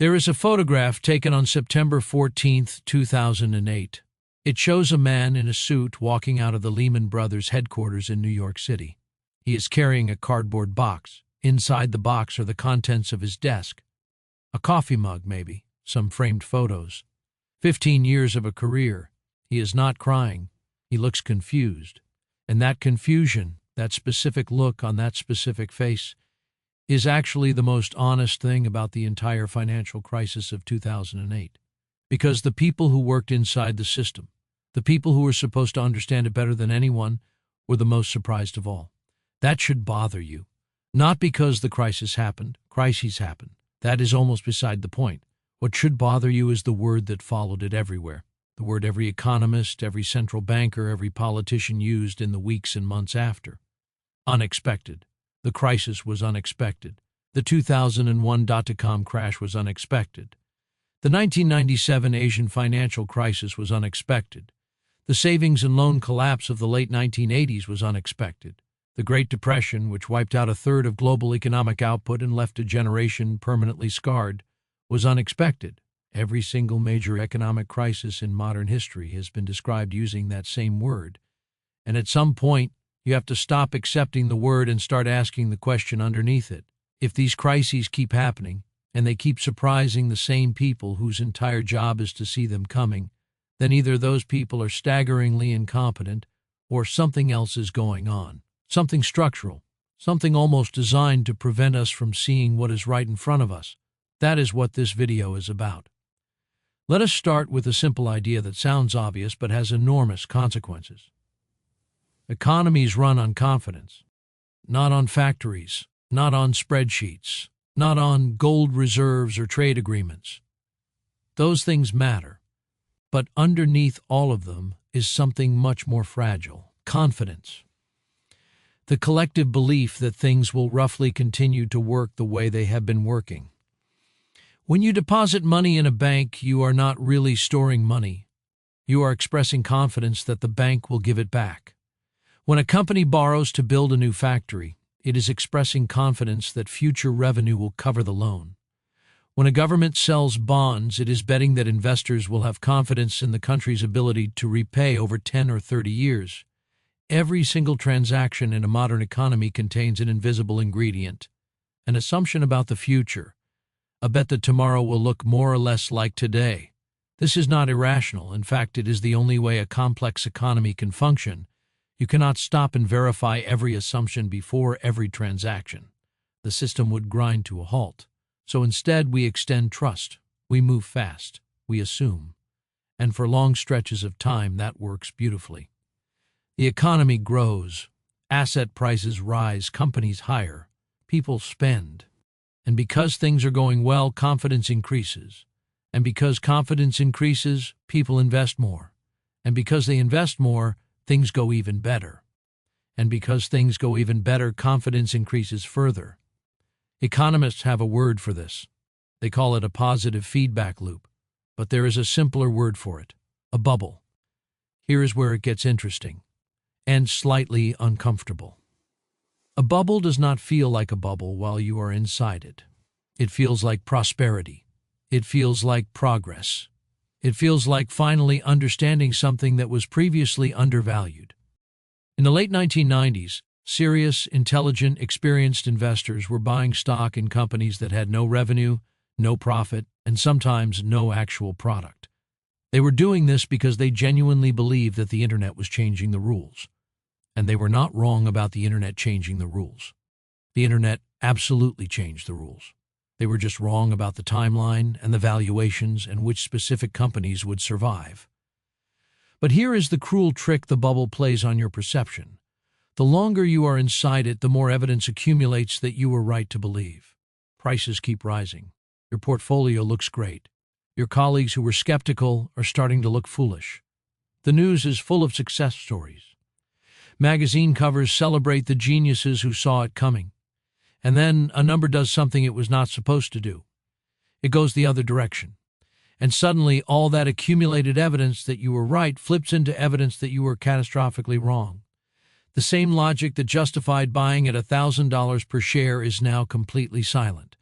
There is a photograph taken on September 14, 2008. It shows a man in a suit walking out of the Lehman Brothers headquarters in New York City. He is carrying a cardboard box. Inside the box are the contents of his desk. A coffee mug, maybe, some framed photos. 15 years of a career. He is not crying. He looks confused. And that confusion, that specific look on that specific face, is actually the most honest thing about the entire financial crisis of 2008. Because the people who worked inside the system, the people who were supposed to understand it better than anyone, were the most surprised of all. That should bother you. Not because the crises happen. That is almost beside the point. What should bother you is the word that followed it everywhere. The word every economist, every central banker, every politician used in the weeks and months after. Unexpected. The crisis was unexpected. The 2001 dot-com crash was unexpected. The 1997 Asian financial crisis was unexpected. The savings and loan collapse of the late 1980s was unexpected. The Great Depression, which wiped out a third of global economic output and left a generation permanently scarred, was unexpected. Every single major economic crisis in modern history has been described using that same word. And at some point, you have to stop accepting the word and start asking the question underneath it. If these crises keep happening, and they keep surprising the same people whose entire job is to see them coming, then either those people are staggeringly incompetent or something else is going on. Something structural, something almost designed to prevent us from seeing what is right in front of us. That is what this video is about. Let us start with a simple idea that sounds obvious but has enormous consequences. Economies run on confidence, not on factories, not on spreadsheets, not on gold reserves or trade agreements. Those things matter, but underneath all of them is something much more fragile: confidence. The collective belief that things will roughly continue to work the way they have been working. When you deposit money in a bank, you are not really storing money. You are expressing confidence that the bank will give it back. When a company borrows to build a new factory, it is expressing confidence that future revenue will cover the loan. When a government sells bonds, it is betting that investors will have confidence in the country's ability to repay over 10 or 30 years. Every single transaction in a modern economy contains an invisible ingredient, an assumption about the future, a bet that tomorrow will look more or less like today. This is not irrational. In fact, it is the only way a complex economy can function. You cannot stop and verify every assumption before every transaction. The system would grind to a halt. So instead, we extend trust. We move fast. We assume. And for long stretches of time, that works beautifully. The economy grows. Asset prices rise. Companies hire. People spend. And because things are going well, confidence increases. And because confidence increases, people invest more. And because they invest more, things go even better. And because things go even better, confidence increases further. Economists have a word for this. They call it a positive feedback loop. But there is a simpler word for it: a bubble. Here is where it gets interesting and slightly uncomfortable. A bubble does not feel like a bubble while you are inside it. It feels like prosperity. It feels like progress. It feels like finally understanding something that was previously undervalued. In the late 1990s, serious, intelligent, experienced investors were buying stock in companies that had no revenue, no profit, and sometimes no actual product. They were doing this because they genuinely believed that the internet was changing the rules. And they were not wrong about the internet changing the rules. The internet absolutely changed the rules. They were just wrong about the timeline and the valuations and which specific companies would survive. But here is the cruel trick the bubble plays on your perception. The longer you are inside it, the more evidence accumulates that you were right to believe. Prices keep rising. Your portfolio looks great. Your colleagues who were skeptical are starting to look foolish. The news is full of success stories. Magazine covers celebrate the geniuses who saw it coming. And then a number does something it was not supposed to do. It goes the other direction. And suddenly all that accumulated evidence that you were right flips into evidence that you were catastrophically wrong. The same logic that justified buying at $1,000 per share is now completely silent.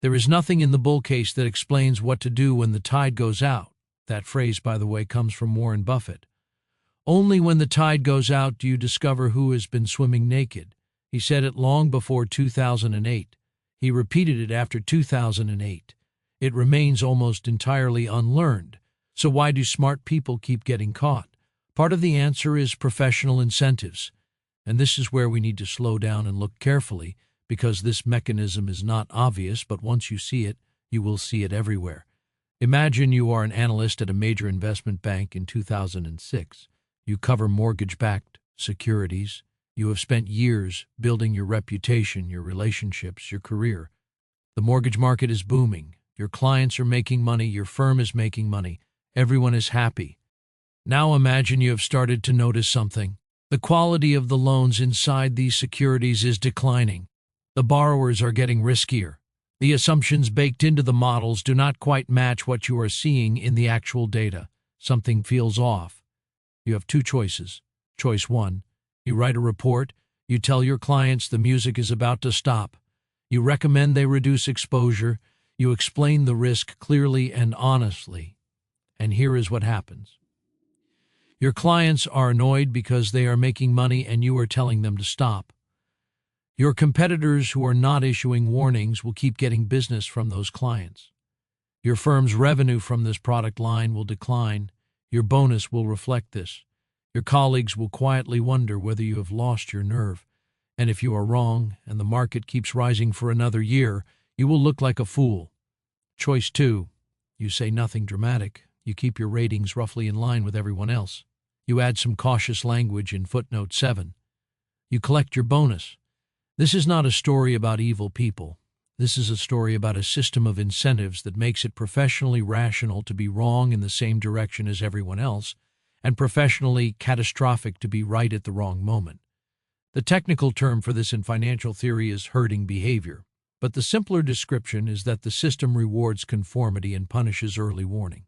There is nothing in the bull case that explains what to do when the tide goes out. That phrase, by the way, comes from Warren Buffett. Only when the tide goes out do you discover who has been swimming naked. He said it long before 2008. He repeated it after 2008. It remains almost entirely unlearned. So why do smart people keep getting caught? Part of the answer is professional incentives. And this is where we need to slow down and look carefully, because this mechanism is not obvious, but once you see it, you will see it everywhere. Imagine you are an analyst at a major investment bank in 2006. You cover mortgage-backed securities. You have spent years building your reputation, your relationships, your career. The mortgage market is booming. Your clients are making money. Your firm is making money. Everyone is happy. Now imagine you have started to notice something. The quality of the loans inside these securities is declining. The borrowers are getting riskier. The assumptions baked into the models do not quite match what you are seeing in the actual data. Something feels off. You have two choices. Choice one, you write a report. You tell your clients the music is about to stop. You recommend they reduce exposure. You explain the risk clearly and honestly. And here is what happens. Your clients are annoyed because they are making money and you are telling them to stop. Your competitors who are not issuing warnings will keep getting business from those clients. Your firm's revenue from this product line will decline. Your bonus will reflect this. Your colleagues will quietly wonder whether you have lost your nerve. And if you are wrong and the market keeps rising for another year, you will look like a fool. Choice two, you say nothing dramatic. You keep your ratings roughly in line with everyone else. You add some cautious language in footnote 7. You collect your bonus. This is not a story about evil people. This is a story about a system of incentives that makes it professionally rational to be wrong in the same direction as everyone else, and professionally catastrophic to be right at the wrong moment. The technical term for this in financial theory is herding behavior, but the simpler description is that the system rewards conformity and punishes early warning.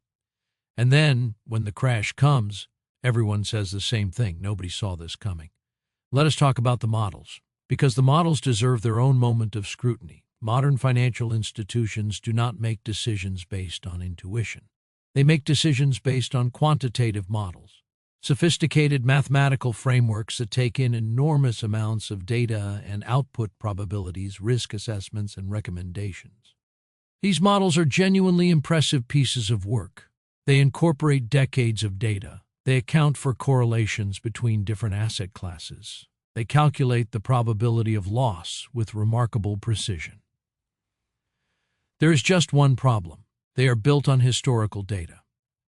And then, when the crash comes, everyone says the same thing. Nobody saw this coming. Let us talk about the models, because the models deserve their own moment of scrutiny. Modern financial institutions do not make decisions based on intuition. They make decisions based on quantitative models, sophisticated mathematical frameworks that take in enormous amounts of data and output probabilities, risk assessments, and recommendations. These models are genuinely impressive pieces of work. They incorporate decades of data. They account for correlations between different asset classes. They calculate the probability of loss with remarkable precision. There is just one problem. They are built on historical data,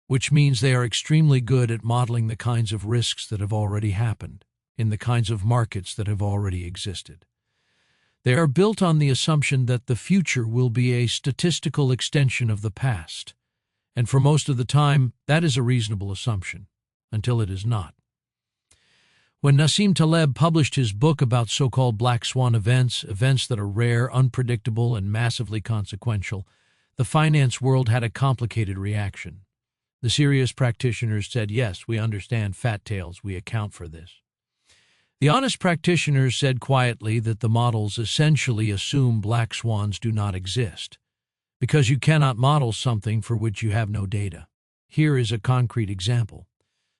which means they are extremely good at modeling the kinds of risks that have already happened, in the kinds of markets that have already existed. They are built on the assumption that the future will be a statistical extension of the past, and for most of the time, that is a reasonable assumption, until it is not. When Nassim Taleb published his book about so-called black swan events that are rare, unpredictable, and massively consequential, the finance world had a complicated reaction. The serious practitioners said, yes, we understand fat tails, we account for this. The honest practitioners said quietly that the models essentially assume black swans do not exist, because you cannot model something for which you have no data. Here is a concrete example.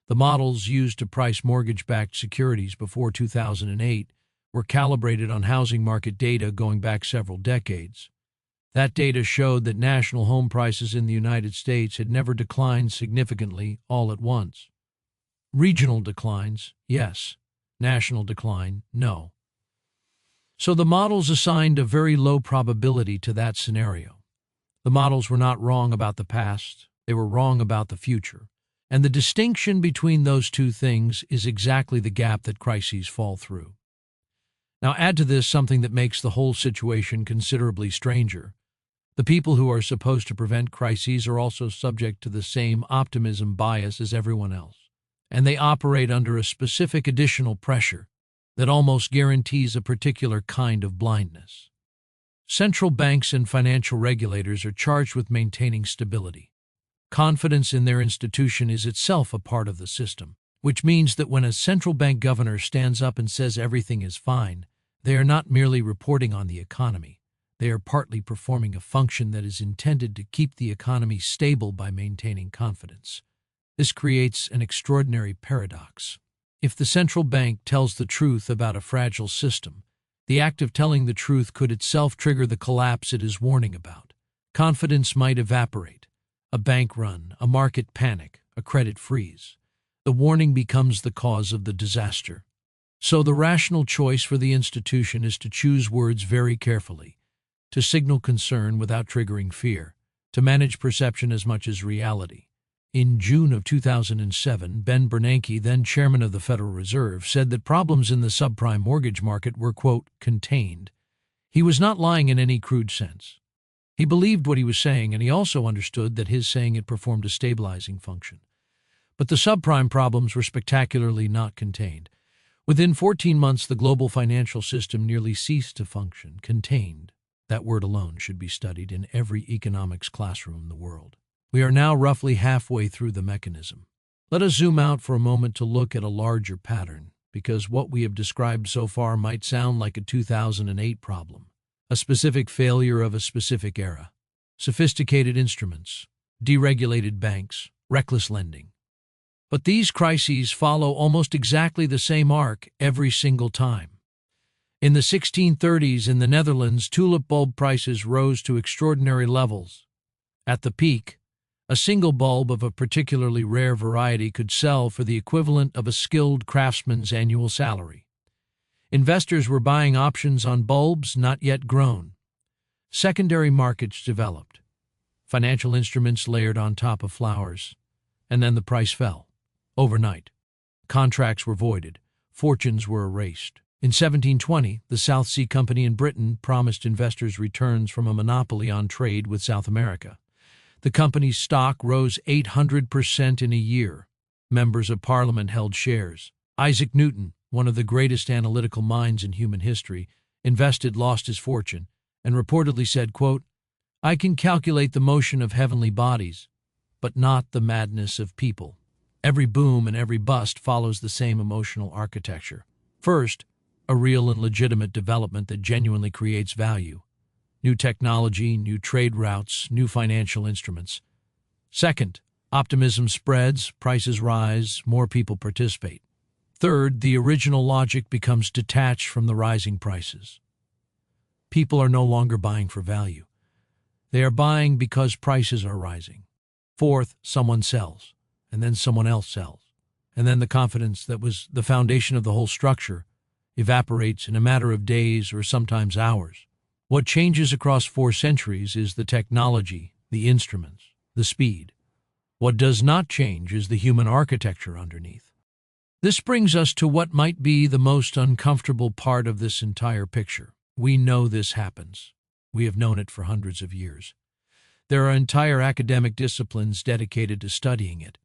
The models used to price mortgage-backed securities before 2008 were calibrated on housing market data going back several decades. That data showed that national home prices in the United States had never declined significantly all at once. Regional declines, yes. National decline, no. So the models assigned a very low probability to that scenario. The models were not wrong about the past, they were wrong about the future. And the distinction between those two things is exactly the gap that crises fall through. Now add to this something that makes the whole situation considerably stranger. The people who are supposed to prevent crises are also subject to the same optimism bias as everyone else, and they operate under a specific additional pressure that almost guarantees a particular kind of blindness. Central banks and financial regulators are charged with maintaining stability. Confidence in their institution is itself a part of the system, which means that when a central bank governor stands up and says everything is fine, they are not merely reporting on the economy. They are partly performing a function that is intended to keep the economy stable by maintaining confidence. This creates an extraordinary paradox. If the central bank tells the truth about a fragile system, the act of telling the truth could itself trigger the collapse it is warning about. Confidence might evaporate. A bank run, a market panic, a credit freeze. The warning becomes the cause of the disaster. So the rational choice for the institution is to choose words very carefully, to signal concern without triggering fear, to manage perception as much as reality. In June of 2007, Ben Bernanke, then chairman of the Federal Reserve, said that problems in the subprime mortgage market were, quote, contained. He was not lying in any crude sense. He believed what he was saying, and he also understood that his saying it performed a stabilizing function. But the subprime problems were spectacularly not contained. Within 14 months, the global financial system nearly ceased to function. Contained. That word alone should be studied in every economics classroom in the world. We are now roughly halfway through the mechanism. Let us zoom out for a moment to look at a larger pattern, because what we have described so far might sound like a 2008 problem, a specific failure of a specific era. Sophisticated instruments, deregulated banks, reckless lending. But these crises follow almost exactly the same arc every single time. In the 1630s in the Netherlands, tulip bulb prices rose to extraordinary levels. At the peak, a single bulb of a particularly rare variety could sell for the equivalent of a skilled craftsman's annual salary. Investors were buying options on bulbs not yet grown. Secondary markets developed. Financial instruments layered on top of flowers. And then the price fell. Overnight. Contracts were voided. Fortunes were erased. In 1720, the South Sea Company in Britain promised investors returns from a monopoly on trade with South America. The company's stock rose 800% in a year. Members of Parliament held shares. Isaac Newton, one of the greatest analytical minds in human history, invested, lost his fortune, and reportedly said, quote, "I can calculate the motion of heavenly bodies, but not the madness of people." Every boom and every bust follows the same emotional architecture. First, a real and legitimate development that genuinely creates value. New technology, new trade routes, new financial instruments. Second, optimism spreads, prices rise, more people participate. Third, the original logic becomes detached from the rising prices. People are no longer buying for value. They are buying because prices are rising. Fourth, someone sells, and then someone else sells. And then the confidence that was the foundation of the whole structure evaporates in a matter of days or sometimes hours. What changes across 4 centuries is the technology, the instruments, the speed. What does not change is the human architecture underneath. This brings us to what might be the most uncomfortable part of this entire picture. We know this happens. We have known it for hundreds of years. There are entire academic disciplines dedicated to studying it.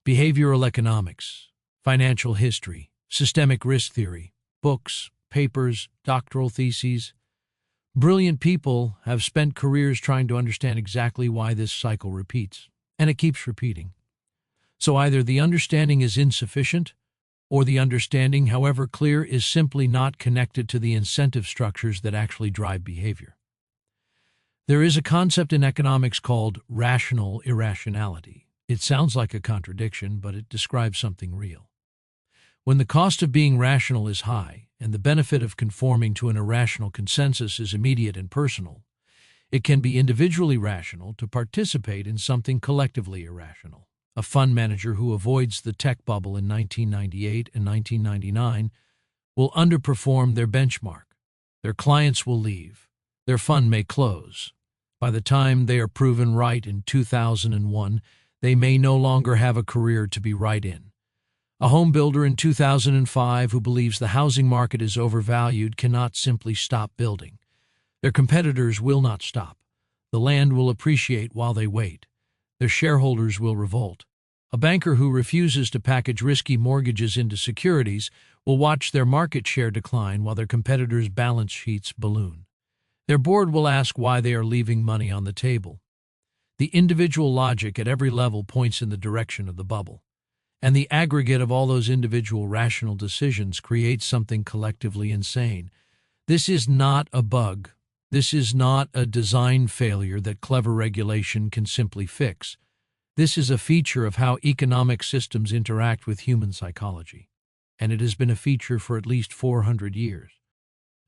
Behavioral economics, financial history, systemic risk theory, books, papers, doctoral theses. Brilliant people have spent careers trying to understand exactly why this cycle repeats, and it keeps repeating. So either the understanding is insufficient, or the understanding, however clear, is simply not connected to the incentive structures that actually drive behavior. There is a concept in economics called rational irrationality. It sounds like a contradiction, but it describes something real. When the cost of being rational is high, and the benefit of conforming to an irrational consensus is immediate and personal, it can be individually rational to participate in something collectively irrational. A fund manager who avoids the tech bubble in 1998 and 1999 will underperform their benchmark. Their clients will leave. Their fund may close. By the time they are proven right in 2001, they may no longer have a career to be right in. A home builder in 2005 who believes the housing market is overvalued cannot simply stop building. Their competitors will not stop. The land will appreciate while they wait. Their shareholders will revolt. A banker who refuses to package risky mortgages into securities will watch their market share decline while their competitors' balance sheets balloon. Their board will ask why they are leaving money on the table. The individual logic at every level points in the direction of the bubble. And the aggregate of all those individual rational decisions creates something collectively insane. This is not a bug. This is not a design failure that clever regulation can simply fix. This is a feature of how economic systems interact with human psychology, and it has been a feature for at least 400 years.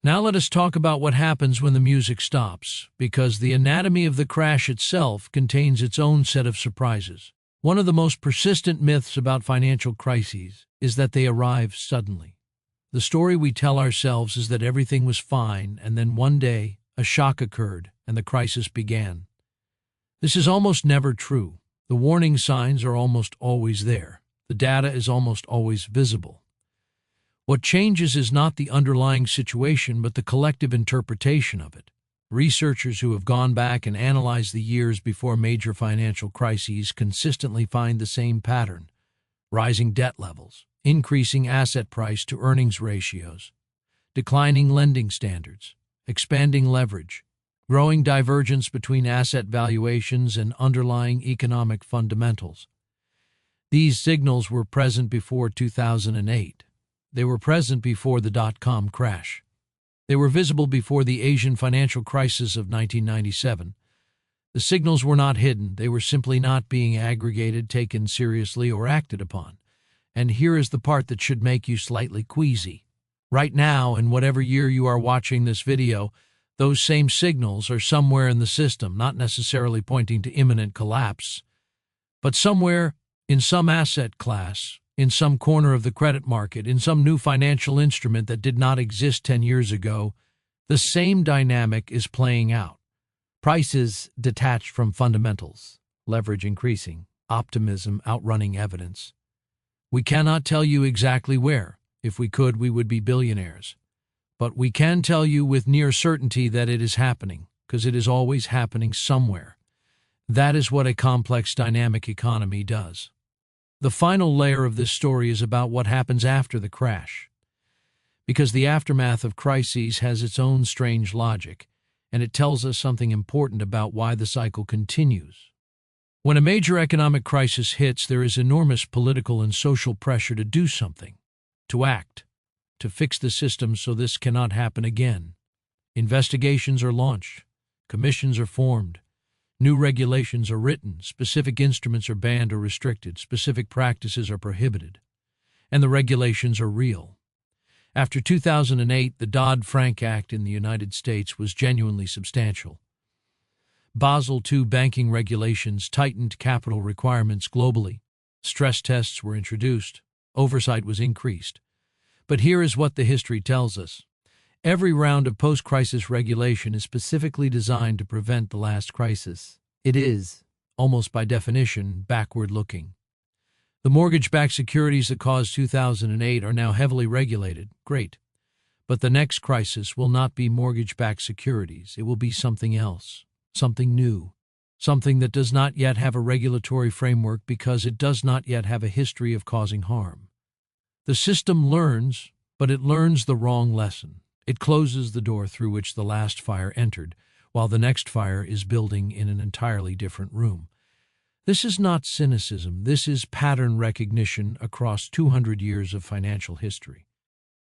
Now let us talk about what happens when the music stops, because the anatomy of the crash itself contains its own set of surprises. One of the most persistent myths about financial crises is that they arrive suddenly. The story we tell ourselves is that everything was fine, and then one day, a shock occurred, and the crisis began. This is almost never true. The warning signs are almost always there. The data is almost always visible. What changes is not the underlying situation, but the collective interpretation of it. Researchers who have gone back and analyzed the years before major financial crises consistently find the same pattern: rising debt levels, increasing asset price to earnings ratios, declining lending standards, expanding leverage, growing divergence between asset valuations and underlying economic fundamentals. These signals were present before 2008. They were present before the dot-com crash. They were visible before the Asian financial crisis of 1997. The signals were not hidden. They were simply not being aggregated, taken seriously, or acted upon. And here is the part that should make you slightly queasy. Right now, in whatever year you are watching this video, those same signals are somewhere in the system, not necessarily pointing to imminent collapse, but somewhere in some asset class, in some corner of the credit market, in some new financial instrument that did not exist 10 years ago, the same dynamic is playing out. Prices detached from fundamentals, leverage increasing, optimism outrunning evidence. We cannot tell you exactly where. If we could, we would be billionaires. But we can tell you with near certainty that it is happening, because it is always happening somewhere. That is what a complex dynamic economy does. The final layer of this story is about what happens after the crash, because the aftermath of crises has its own strange logic, and it tells us something important about why the cycle continues. When a major economic crisis hits, there is enormous political and social pressure to do something, to act, to fix the system so this cannot happen again. Investigations are launched, commissions are formed, new regulations are written, specific instruments are banned or restricted, specific practices are prohibited, and the regulations are real. After 2008, the Dodd-Frank Act in the United States was genuinely substantial. Basel II banking regulations tightened capital requirements globally. Stress tests were introduced. Oversight was increased. But here is what the history tells us. Every round of post-crisis regulation is specifically designed to prevent the last crisis. It is, almost by definition, backward-looking. The mortgage-backed securities that caused 2008 are now heavily regulated. Great. But the next crisis will not be mortgage-backed securities. It will be something else, something new, something that does not yet have a regulatory framework because it does not yet have a history of causing harm. The system learns, but it learns the wrong lesson. It closes the door through which the last fire entered, while the next fire is building in an entirely different room. This is not cynicism. This is pattern recognition across 200 years of financial history.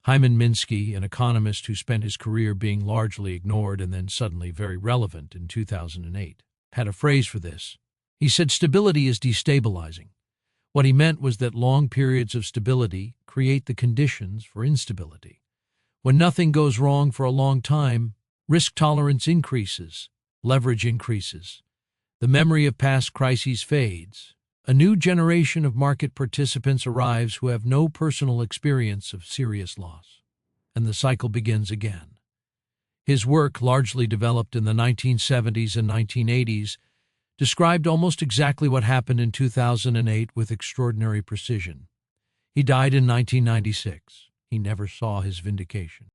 Hyman Minsky, an economist who spent his career being largely ignored and then suddenly very relevant in 2008, had a phrase for this. He said stability is destabilizing. What he meant was that long periods of stability create the conditions for instability. When nothing goes wrong for a long time, risk tolerance increases, leverage increases. The memory of past crises fades. A new generation of market participants arrives who have no personal experience of serious loss, and the cycle begins again. His work, largely developed in the 1970s and 1980s, described almost exactly what happened in 2008 with extraordinary precision. He died in 1996. He never saw his vindication.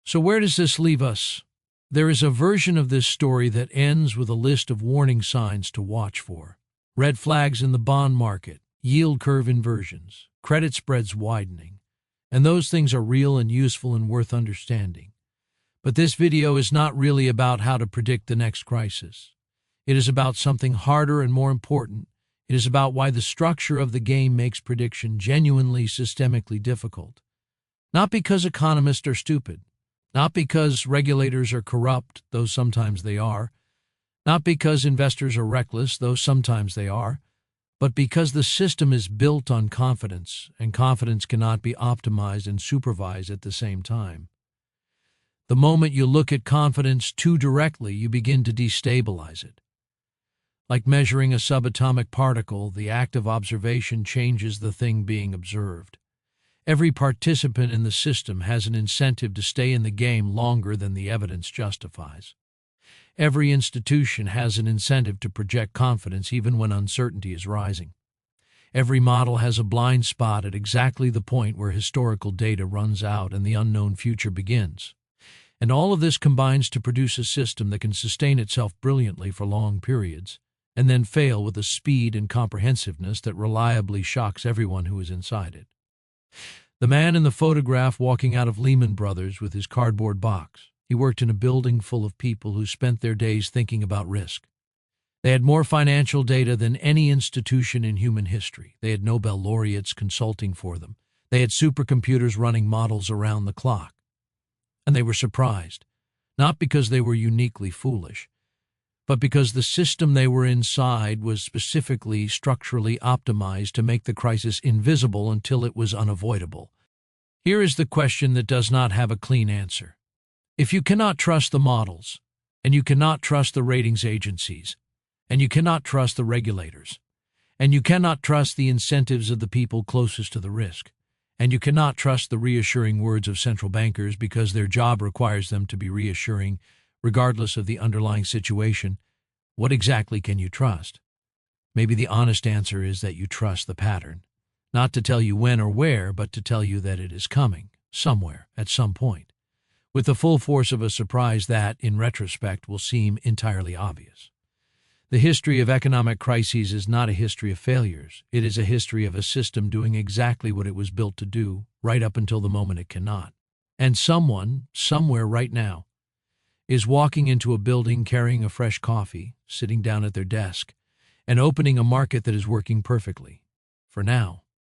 So where does this leave us? There is a version of this story that ends with a list of warning signs to watch for. Red flags in the bond market, yield curve inversions, credit spreads widening. And those things are real and useful and worth understanding. But this video is not really about how to predict the next crisis. It is about something harder and more important. It is about why the structure of the game makes prediction genuinely systemically difficult. Not because economists are stupid, Not because regulators are corrupt, though sometimes they are. Not because investors are reckless, though sometimes they are. But because the system is built on confidence, and confidence cannot be optimized and supervised at the same time. The moment you look at confidence too directly, you begin to destabilize it. Like measuring a subatomic particle, the act of observation changes the thing being observed. Every participant in the system has an incentive to stay in the game longer than the evidence justifies. Every institution has an incentive to project confidence even when uncertainty is rising. Every model has a blind spot at exactly the point where historical data runs out and the unknown future begins. And all of this combines to produce a system that can sustain itself brilliantly for long periods, and then fail with a speed and comprehensiveness that reliably shocks everyone who is inside it. The man in the photograph walking out of Lehman Brothers with his cardboard box. He worked in a building full of people who spent their days thinking about risk. They had more financial data than any institution in human history. They had Nobel laureates consulting for them. They had supercomputers running models around the clock. And they were surprised, not because they were uniquely foolish, but because the system they were inside was specifically structurally optimized to make the crisis invisible until it was unavoidable. Here is the question that does not have a clean answer. If you cannot trust the models, and you cannot trust the ratings agencies, and you cannot trust the regulators, and you cannot trust the incentives of the people closest to the risk, and you cannot trust the reassuring words of central bankers because their job requires them to be reassuring, regardless of the underlying situation, what exactly can you trust? Maybe the honest answer is that you trust the pattern, not to tell you when or where, but to tell you that it is coming, somewhere, at some point, with the full force of a surprise that, in retrospect, will seem entirely obvious. The history of economic crises is not a history of failures. It is a history of a system doing exactly what it was built to do, right up until the moment it cannot. And someone, somewhere right now, is walking into a building carrying a fresh coffee, sitting down at their desk, and opening a market that is working perfectly. For now.